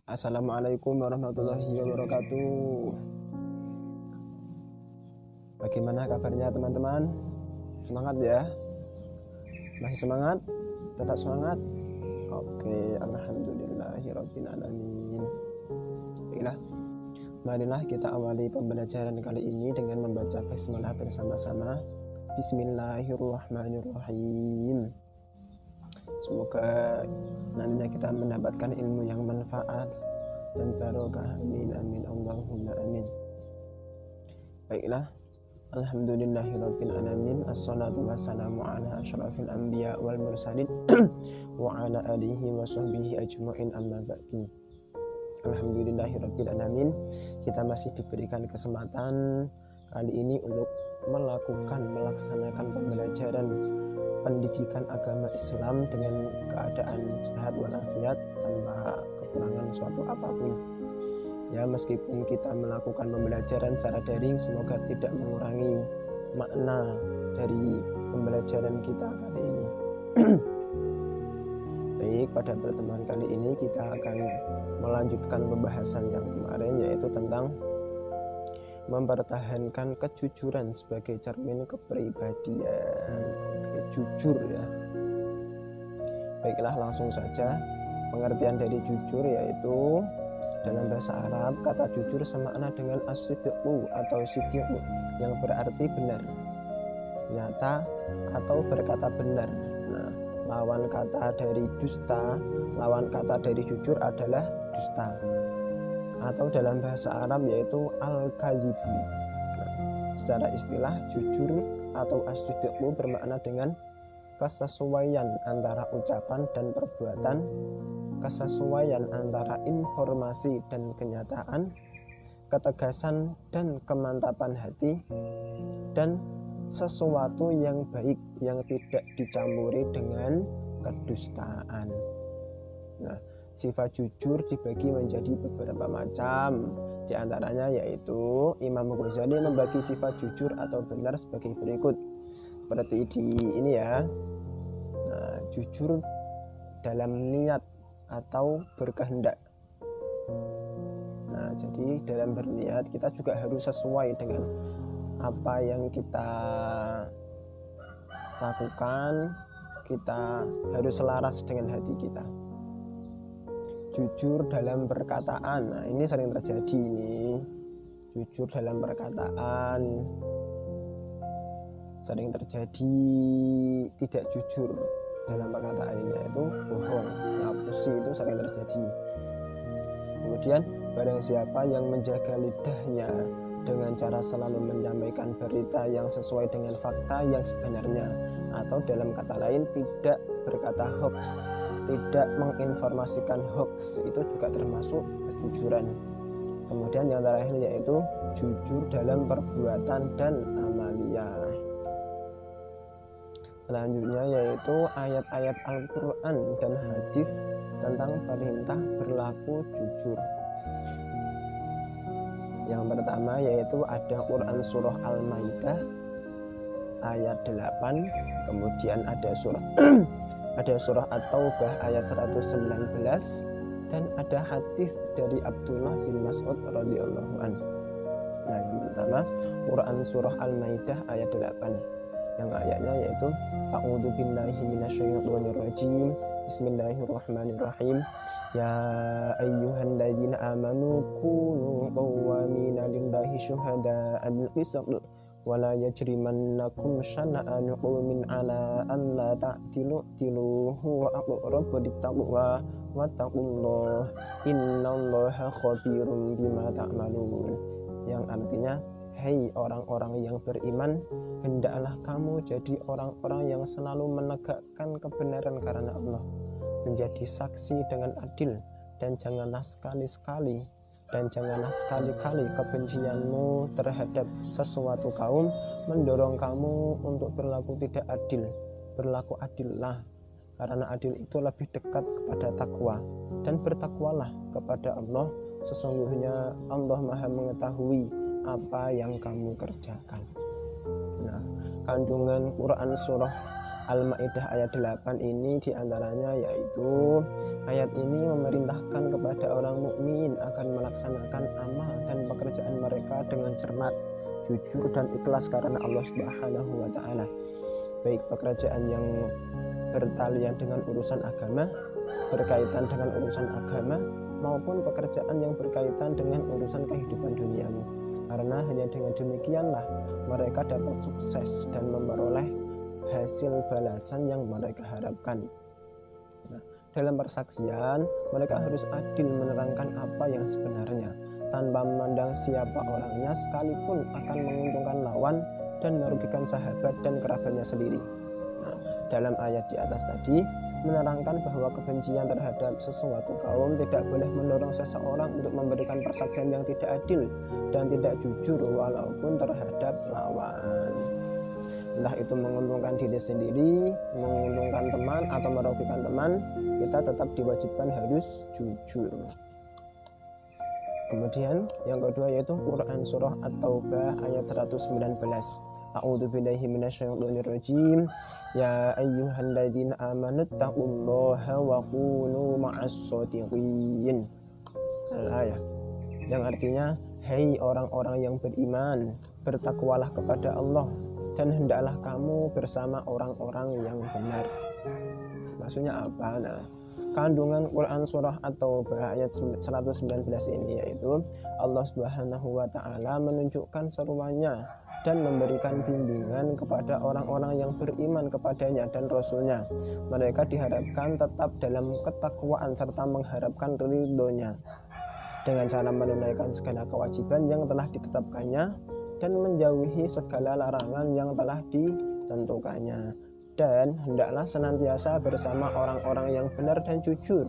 Assalamualaikum warahmatullahi wabarakatuh. Bagaimana kabarnya teman-teman? Semangat ya? Masih semangat? Tetap semangat? Oke, alhamdulillahirabbil alamin. Baiklah, marilah kita awali pembelajaran kali ini dengan membaca basmalah bersama-sama. Bismillahirrahmanirrahim. Semoga nantinya kita mendapatkan ilmu yang manfaat dan barokah. Amin amin Allahumma amin. Baiklah, alhamdulillahirabbil alamin. Assalatu wassalamu ala asyrafil anbiya wal mursalin wa ala alihi wa sahbihi ajma'in, amma ba'du. Alhamdulillahirabbil alamin. Kita masih diberikan kesempatan kali ini untuk melaksanakan pembelajaran pendidikan agama Islam dengan keadaan sehat walafiat tanpa kekurangan suatu apapun. Ya, meskipun kita melakukan pembelajaran secara daring, semoga tidak mengurangi makna dari pembelajaran kita kali ini. Baik, pada pertemuan kali ini kita akan melanjutkan pembahasan yang kemarin, yaitu tentang mempertahankan kejujuran sebagai cermin kepribadian. Oke, jujur ya. Baiklah, langsung saja. Pengertian dari jujur yaitu dalam bahasa Arab, kata jujur semakna dengan as-sidqu atau sidqu, yang berarti benar, nyata, atau berkata benar. Nah, lawan kata dari dusta, lawan kata dari jujur adalah dusta, atau dalam bahasa Arab yaitu al-kadhibu. Secara istilah, jujur atau as-sidqu bermakna dengan kesesuaian antara ucapan dan perbuatan, kesesuaian antara informasi dan kenyataan, ketegasan dan kemantapan hati, dan sesuatu yang baik yang tidak dicampuri dengan kedustaan. Nah, sifat jujur dibagi menjadi beberapa macam. Di antaranya yaitu Imam Ghazali membagi sifat jujur atau benar sebagai berikut. Seperti di ini ya. Nah, jujur dalam niat atau berkehendak. Nah, jadi dalam berniat kita juga harus sesuai dengan apa yang kita lakukan. Kita harus selaras dengan hati kita. Jujur dalam perkataan, nah ini sering terjadi ini. Jujur dalam perkataan sering terjadi tidak jujur dalam perkataan ini, yaitu bohong, ngapusi, itu sering terjadi. Kemudian barang siapa yang menjaga lidahnya dengan cara selalu menyampaikan berita yang sesuai dengan fakta yang sebenarnya, atau dalam kata lain tidak berkata hoax, tidak menginformasikan hoax, itu juga termasuk kejujuran. Kemudian yang terakhir yaitu jujur dalam perbuatan dan amalia. Selanjutnya yaitu ayat-ayat Al-Quran dan hadis tentang perintah berlaku jujur. Yang pertama yaitu ada Quran surah Al-Maidah ayat 8, kemudian ada surah At-Taubah ayat 119, dan ada hadis dari Abdullah bin Mas'ud radhiyallahu anhu. Nah, yang pertama Quran surah Al-Maidah ayat 8. Yang ayatnya yaitu A'udzu billahi minasyaitonir rajim. Bismillahirrahmanirrahim. Ya ayyuhalladzina amanu kunu qawwamina lillahi syuhada'a bil qisṭ wa la yajrimannakum shana'anu qaumin 'ala an la ta'dilu huwa aqrabu littaqwa wattaqullaha innallaha khabirum bima ta'malun. Yang artinya, hei orang-orang yang beriman, hendaklah kamu jadi orang-orang yang selalu menegakkan kebenaran karena Allah, menjadi saksi dengan adil, dan janganlah sekali-kali kebencianmu terhadap sesuatu kaum mendorong kamu untuk berlaku tidak adil. Berlaku adillah, karena adil itu lebih dekat kepada takwa, dan bertakwalah kepada Allah, sesungguhnya Allah Maha mengetahui apa yang kamu kerjakan. Nah, kandungan Quran surah Al-Maidah ayat 8 ini diantaranya yaitu ayat ini memerintahkan kepada kepada orang mukmin akan melaksanakan amal dan pekerjaan mereka dengan cermat, jujur dan ikhlas karena Allah Subhanahu wa taala. Baik pekerjaan yang bertalian dengan urusan agama, berkaitan dengan urusan agama, maupun pekerjaan yang berkaitan dengan urusan kehidupan duniawi. Karena hanya dengan demikianlah mereka dapat sukses dan memperoleh hasil balasan yang mereka harapkan. Nah, dalam persaksian, mereka harus adil menerangkan apa yang sebenarnya, tanpa memandang siapa orangnya, sekalipun akan menguntungkan lawan dan merugikan sahabat dan kerabatnya sendiri. Nah, dalam ayat di atas tadi menerangkan bahwa kebencian terhadap sesuatu kaum tidak boleh mendorong seseorang untuk memberikan persaksian yang tidak adil dan tidak jujur walaupun terhadap lawan. Entah itu menguntungkan diri sendiri, menguntungkan teman, atau merugikan teman, kita tetap diwajibkan harus jujur. Kemudian yang kedua yaitu Quran Surah At-Taubah ayat 119. A'udzu billahi minasyaitonir rajim. Ya ayyuhalladzina amanu taqullaha wa kunu ma'as shadiqin. Al-ayat. Yang artinya, hai orang-orang yang beriman, bertakwalah kepada Allah dan hendaklah kamu bersama orang-orang yang benar. Maksudnya apa? Nah, kandungan Quran Surah At-Taubah ayat 119 ini yaitu Allah Subhanahu wa taala menunjukkan seruannya dan memberikan bimbingan kepada orang-orang yang beriman kepadanya dan Rasulnya. Mereka diharapkan tetap dalam ketakwaan serta mengharapkan ridhonya dengan cara menunaikan segala kewajiban yang telah ditetapkannya dan menjauhi segala larangan yang telah ditentukannya. Dan hendaklah senantiasa bersama orang-orang yang benar dan jujur,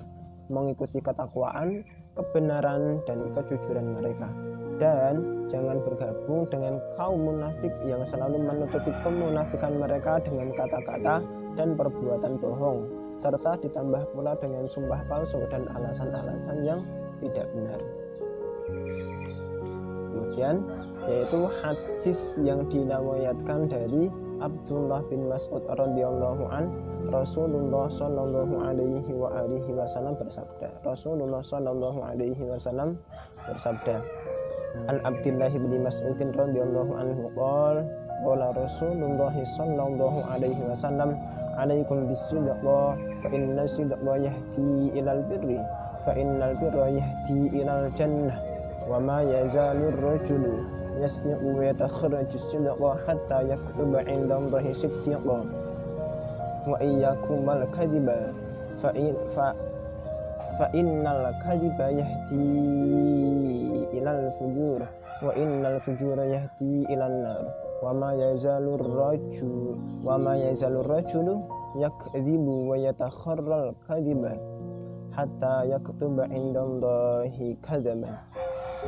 mengikuti ketakwaan, kebenaran, dan kejujuran mereka. Dan jangan bergabung dengan kaum munafik yang selalu menutupi kemunafikan mereka dengan kata-kata dan perbuatan bohong, serta ditambah pula dengan sumpah palsu dan alasan-alasan yang tidak benar. Kemudian yaitu hadis yang diriwayatkan dari Abdullah bin Mas'ud radhiyallahu an, Rasulullah sallallahu alaihi wasallam bersabda. Rasulullah sallallahu alaihi wasallam bersabda. An Abdullah bin Mas'ud radhiyallahu anhu qala Rasulullah sallallahu alaihi wasallam, alaikum bisidqa fa inna sidqa yahdi ilal birri fa innal birra yahdi ilal jannah wa ma yazalur rajulu yasni'u wa yatakharraju sidqa hatta yaktuba 'inda Allahi siddiqan wa iyyakum al kadhiba fa innal kadhiba yahdi ilal fujur wa innal fujura yahdi ilan nar wa ma yazalur rajulu yakdhibu wa yatakharral kadhiba hatta yaktuba 'inda Allahi kadhiban,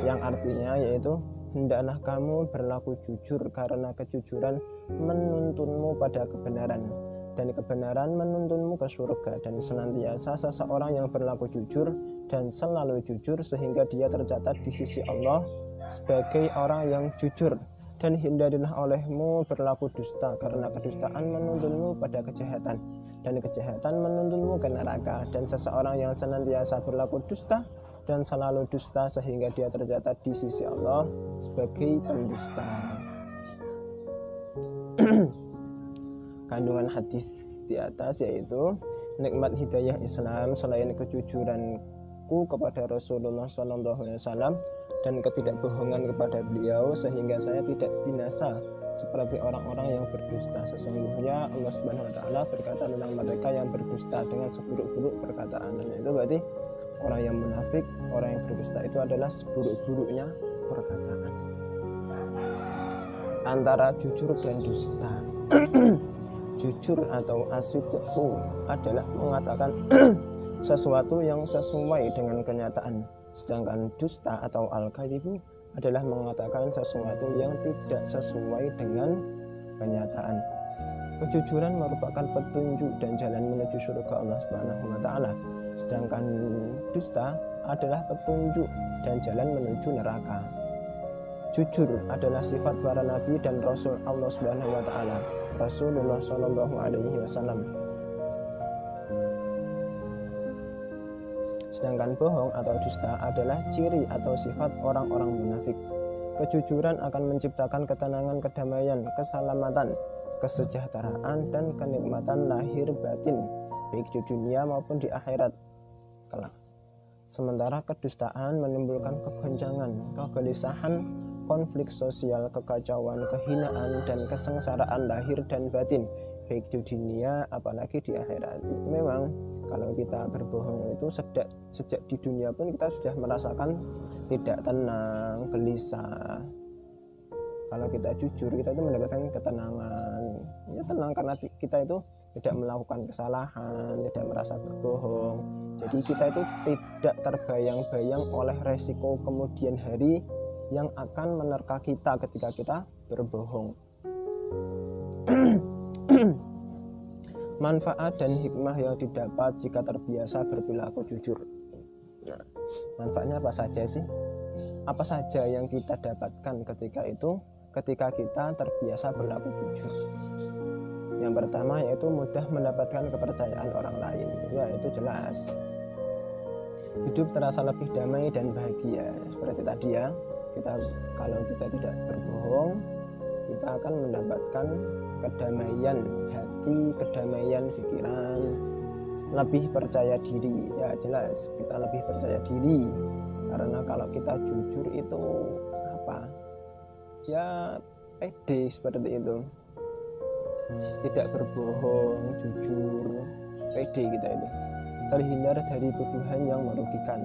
yang artinya yaitu hendaklah kamu berlaku jujur karena kejujuran menuntunmu pada kebenaran dan kebenaran menuntunmu ke surga, dan senantiasa seseorang yang berlaku jujur dan selalu jujur sehingga dia tercatat di sisi Allah sebagai orang yang jujur. Dan hindarilah olehmu berlaku dusta karena kedustaan menuntunmu pada kejahatan dan kejahatan menuntunmu ke neraka, dan seseorang yang senantiasa berlaku dusta dan selalu dusta sehingga dia tercatat di sisi Allah sebagai pendusta. Kandungan hadis di atas yaitu nikmat hidayah Islam selain kejujuranku kepada Rasulullah SAW dan ketidakbohongan kepada beliau sehingga saya tidak binasa seperti orang-orang yang berdusta. Sesungguhnya Allah Subhanahu wa taala berkata tentang mereka yang berdusta dengan seburuk-buruk perkataan. Dan itu berarti orang yang munafik, orang yang berdusta itu adalah seburuk-buruknya perkataan. Antara jujur dan dusta. Jujur atau as-sidqu adalah mengatakan sesuatu yang sesuai dengan kenyataan, sedangkan dusta atau al-kadhibu adalah mengatakan sesuatu yang tidak sesuai dengan kenyataan. Kejujuran merupakan petunjuk dan jalan menuju surga Allah Subhanahu wa taala, sedangkan dusta adalah petunjuk dan jalan menuju neraka. Jujur adalah sifat para nabi dan rasul Allah Subhanahu wa taala, Rasulullah sallallahu alaihi wasallam. Sedangkan bohong atau dusta adalah ciri atau sifat orang-orang munafik. Kejujuran akan menciptakan ketenangan, kedamaian, keselamatan, kesejahteraan, dan kenikmatan lahir batin, baik di dunia maupun di akhirat kelak. Sementara kedustaan menimbulkan kegoncangan, kegelisahan, konflik sosial, kekacauan, kehinaan, dan kesengsaraan lahir dan batin, baik di dunia apalagi di akhirat. Memang kalau kita berbohong itu sejak di dunia pun kita sudah merasakan tidak tenang, gelisah. Kalau kita jujur, kita itu mendapatkan ketenangan. Ya tenang karena kita itu tidak melakukan kesalahan, tidak merasa berbohong. Jadi kita itu tidak terbayang-bayang oleh resiko kemudian hari yang akan menerka kita ketika kita berbohong. Manfaat dan hikmah yang didapat jika terbiasa berperilaku jujur. Nah, manfaatnya apa saja sih? Apa saja yang kita dapatkan ketika kita terbiasa berlaku jujur? Yang pertama yaitu mudah mendapatkan kepercayaan orang lain. Ya, itu jelas. Hidup terasa lebih damai dan bahagia. Seperti tadi ya, kalau kita tidak berbohong, kita akan mendapatkan kedamaian hati, kedamaian pikiran, lebih percaya diri. Ya jelas kita lebih percaya diri karena kalau kita jujur itu ya pede seperti itu, tidak berbohong, jujur, pede kita itu, terhindar dari tuduhan yang merugikan,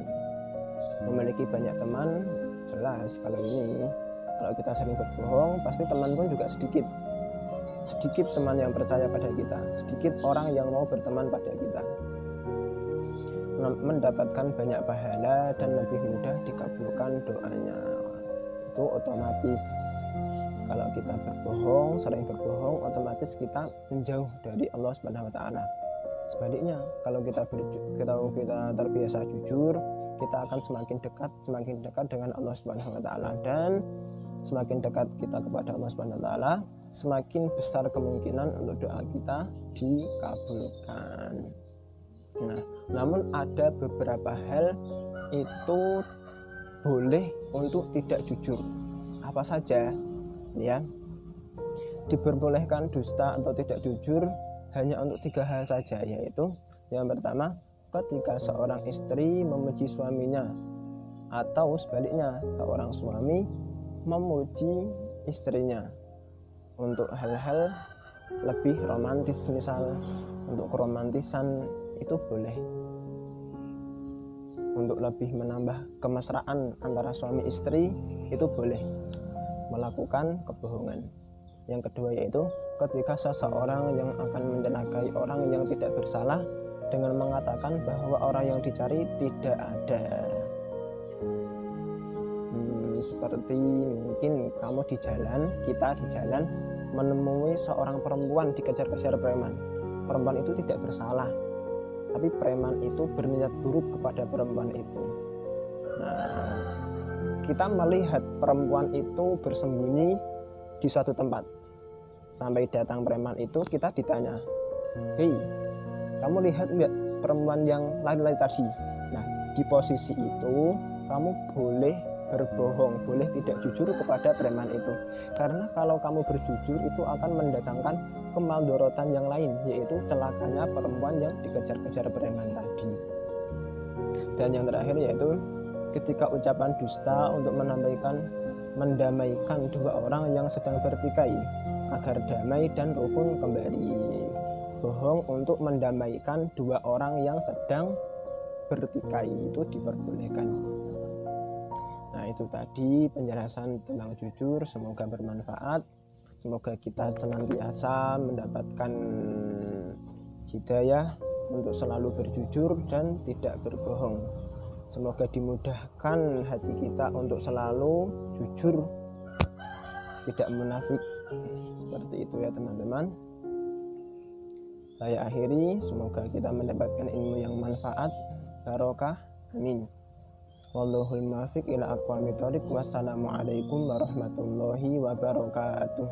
memiliki banyak teman. Jelas kalau kita sering berbohong, pasti teman pun juga sedikit teman yang percaya pada kita, sedikit orang yang mau berteman pada kita. Mendapatkan banyak pahala dan lebih mudah dikabulkan doanya. Itu otomatis kalau kita sering berbohong, otomatis kita menjauh dari Allah Subhanahu wa taala. Sebaliknya, kalau kita terbiasa jujur, kita akan semakin dekat dengan Allah Subhanahu wa taala, dan semakin dekat kita kepada Allah Subhanahu wa taala, semakin besar kemungkinan untuk doa kita dikabulkan. Nah, namun ada beberapa hal itu boleh untuk tidak jujur. Apa saja? Ya. Diperbolehkan dusta atau tidak jujur hanya untuk 3 hal saja, yaitu yang pertama, ketika seorang istri memuji suaminya, atau sebaliknya seorang suami memuji istrinya untuk hal-hal lebih romantis, misal untuk keromantisan itu boleh, untuk lebih menambah kemesraan antara suami istri itu boleh melakukan kebohongan. Yang kedua yaitu ketika seseorang yang akan mencelakai orang yang tidak bersalah dengan mengatakan bahwa orang yang dicari tidak ada. Seperti mungkin kita di jalan menemui seorang perempuan dikejar-kejar preman. Perempuan itu tidak bersalah, tapi preman itu berniat buruk kepada perempuan itu. Nah, kita melihat perempuan itu bersembunyi di suatu tempat. Sampai datang preman itu, kita ditanya, "Hei, kamu lihat nggak perempuan yang lari-lari tadi?" Nah, di posisi itu kamu boleh berbohong, boleh tidak jujur kepada preman itu. Karena kalau kamu berjujur itu akan mendatangkan kemadharatan yang lain, yaitu celakanya perempuan yang dikejar-kejar preman tadi. Dan yang terakhir yaitu ketika ucapan dusta untuk mendamaikan 2 orang yang sedang bertikai agar damai dan rukun kembali. Bohong untuk mendamaikan 2 orang yang sedang bertikai itu diperbolehkan. Nah, itu tadi penjelasan tentang jujur, semoga bermanfaat. Semoga kita senantiasa mendapatkan hidayah untuk selalu berjujur dan tidak berbohong. Semoga dimudahkan hati kita untuk selalu jujur, tidak munafik. Seperti itu ya teman-teman. Saya akhiri, semoga kita mendapatkan ilmu yang manfaat, barokah, amin. Wallahul muwaffiq ila aqwamit thoriq. Wassalamualaikum warahmatullahi wabarakatuh.